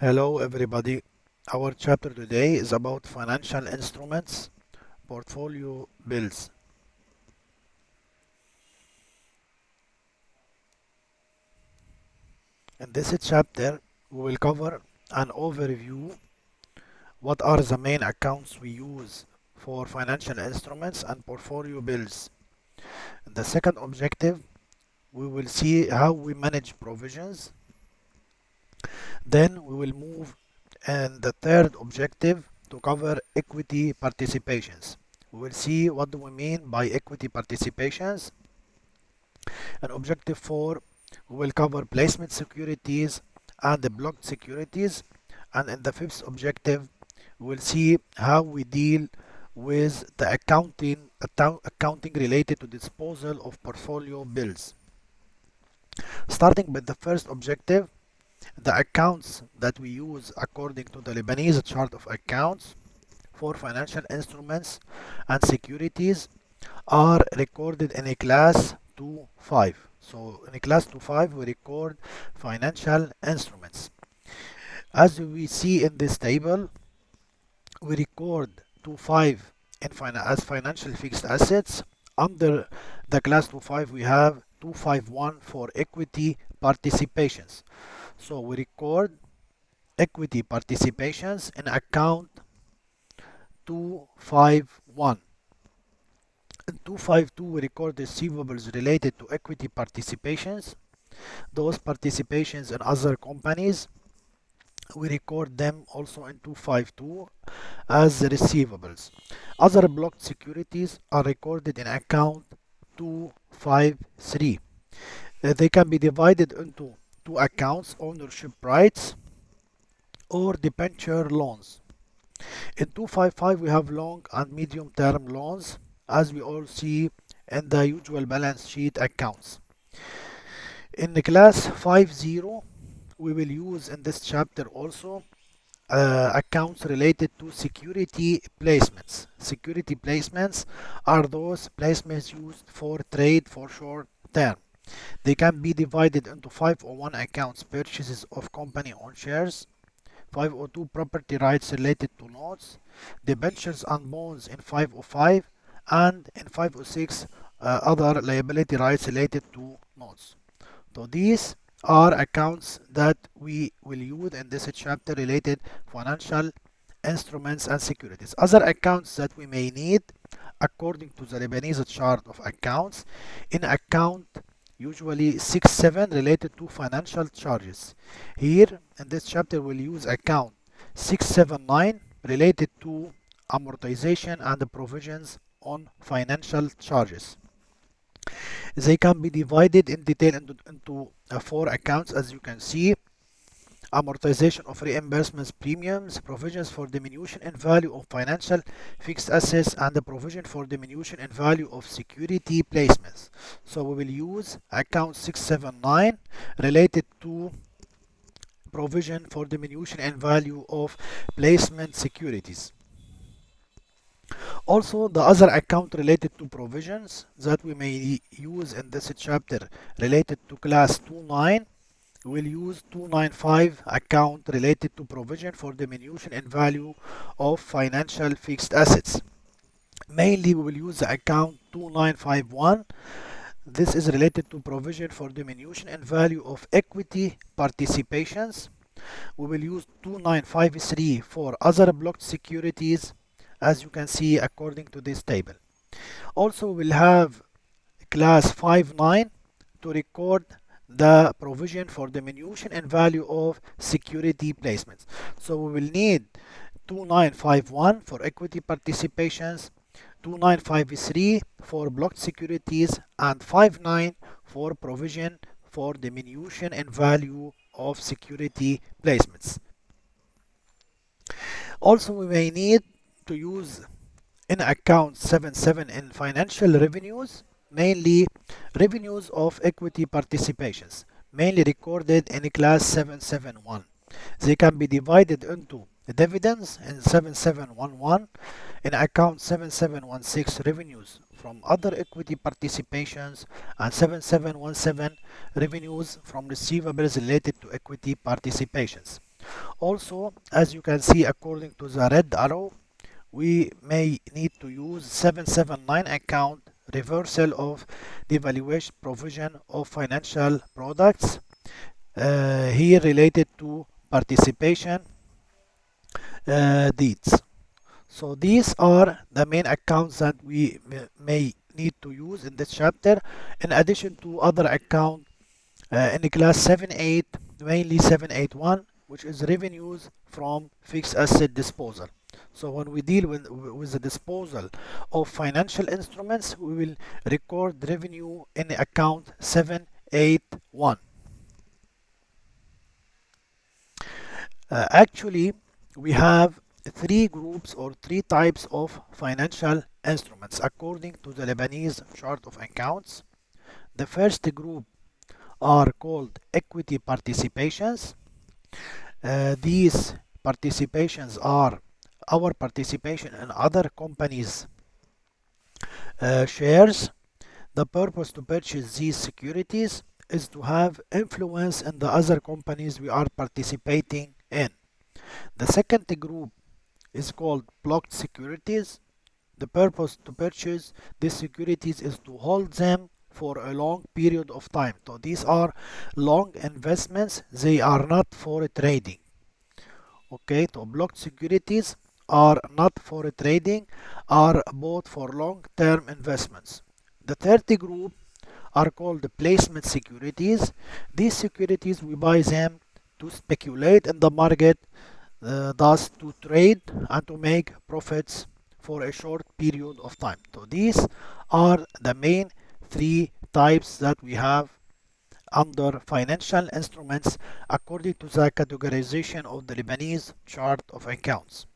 Hello everybody. Our chapter today is about financial instruments, portfolio bills. In this chapter, we will cover an overview what are the main accounts we use for financial instruments and portfolio bills. In the second objective, we will see how we manage provisions. Then we will move in the third objective to cover equity participations. We will see what do we mean by equity participations. And objective 4, we will cover placement securities and the blocked securities. And in the fifth objective, we will see how we deal with the accounting related to disposal of portfolio bills. Starting with the first objective, the accounts that we use according to the Lebanese chart of accounts for financial instruments and securities are recorded in a class 2-5. So in a class 2-5 we record financial instruments. As we see in this table, we record 2-5 as financial fixed assets. Under the class 2-5 we have 251 for equity participations. So we record equity participations in account 251. In 252 we record receivables related to equity participations. Those participations in other companies, we record them also in 252 as receivables. Other blocked securities are recorded in account 253. They can be divided into two accounts: ownership rights or debenture loans. In 255 we have long and medium term loans, as we all see in the usual balance sheet accounts. In the class 50, we will use in this chapter also accounts related to security placements. Security placements are those placements used for trade for short term. They can be divided into 501 accounts: purchases of company owned shares, 502 property rights related to notes, debentures and bonds in 505, and in 506 other liability rights related to notes. So these are accounts that we will use in this chapter related financial instruments and securities. Other accounts that we may need according to the Lebanese chart of accounts: in account usually 6-7 related to financial charges. Here in this chapter we'll use account 679 related to amortization and the provisions on financial charges. They can be divided in detail into four accounts, as you can see: amortization of reimbursements premiums, provisions for diminution in value of financial fixed assets, and the provision for diminution in value of security placements. So we will use account 679 related to provision for diminution in value of placement securities. Also, the other account related to provisions that we may use in this chapter related to class 29, we'll use 295 account related to provision for diminution in value of financial fixed assets. Mainly we will use the account 2951. This is related to provision for diminution in value of equity participations. We will use 2953 for other blocked securities, as you can see according to this table. Also we'll have class 59 to record the provision for diminution in value of security placements. So we will need 2951 for equity participations, 2953 for blocked securities, and 59 for provision for diminution in value of security placements. Also we may need to use in account 77 in financial revenues, mainly revenues of equity participations, mainly recorded in class 771. They can be divided into dividends in 7711, in account 7716 revenues from other equity participations, and 7717 revenues from receivables related to equity participations. Also, as you can see, according to the red arrow, we may need to use 779 account reversal of the valuation provision of financial products, here related to participation deeds. So these are the main accounts that we may need to use in this chapter, in addition to other accounts in class 7.8, mainly 7.8.1, which is revenues from fixed asset disposal. So when we deal with the disposal of financial instruments, we will record revenue in account 7.8.1. Actually, we have three groups or three types of financial instruments according to the Lebanese chart of accounts. The first group are called equity participations. These participations are our participation in other companies' shares. The purpose to purchase these securities is to have influence in the other companies we are participating in. The second group is called blocked securities. The purpose to purchase these securities is to hold them for a long period of time. So these are long investments, they are not for trading. Okay, so blocked securities are not for trading, are bought for long-term investments. The third group are called placement securities. These securities we buy them to speculate in the market, thus to trade and to make profits for a short period of time. So these are the main three types that we have under financial instruments according to the categorization of the Lebanese chart of accounts.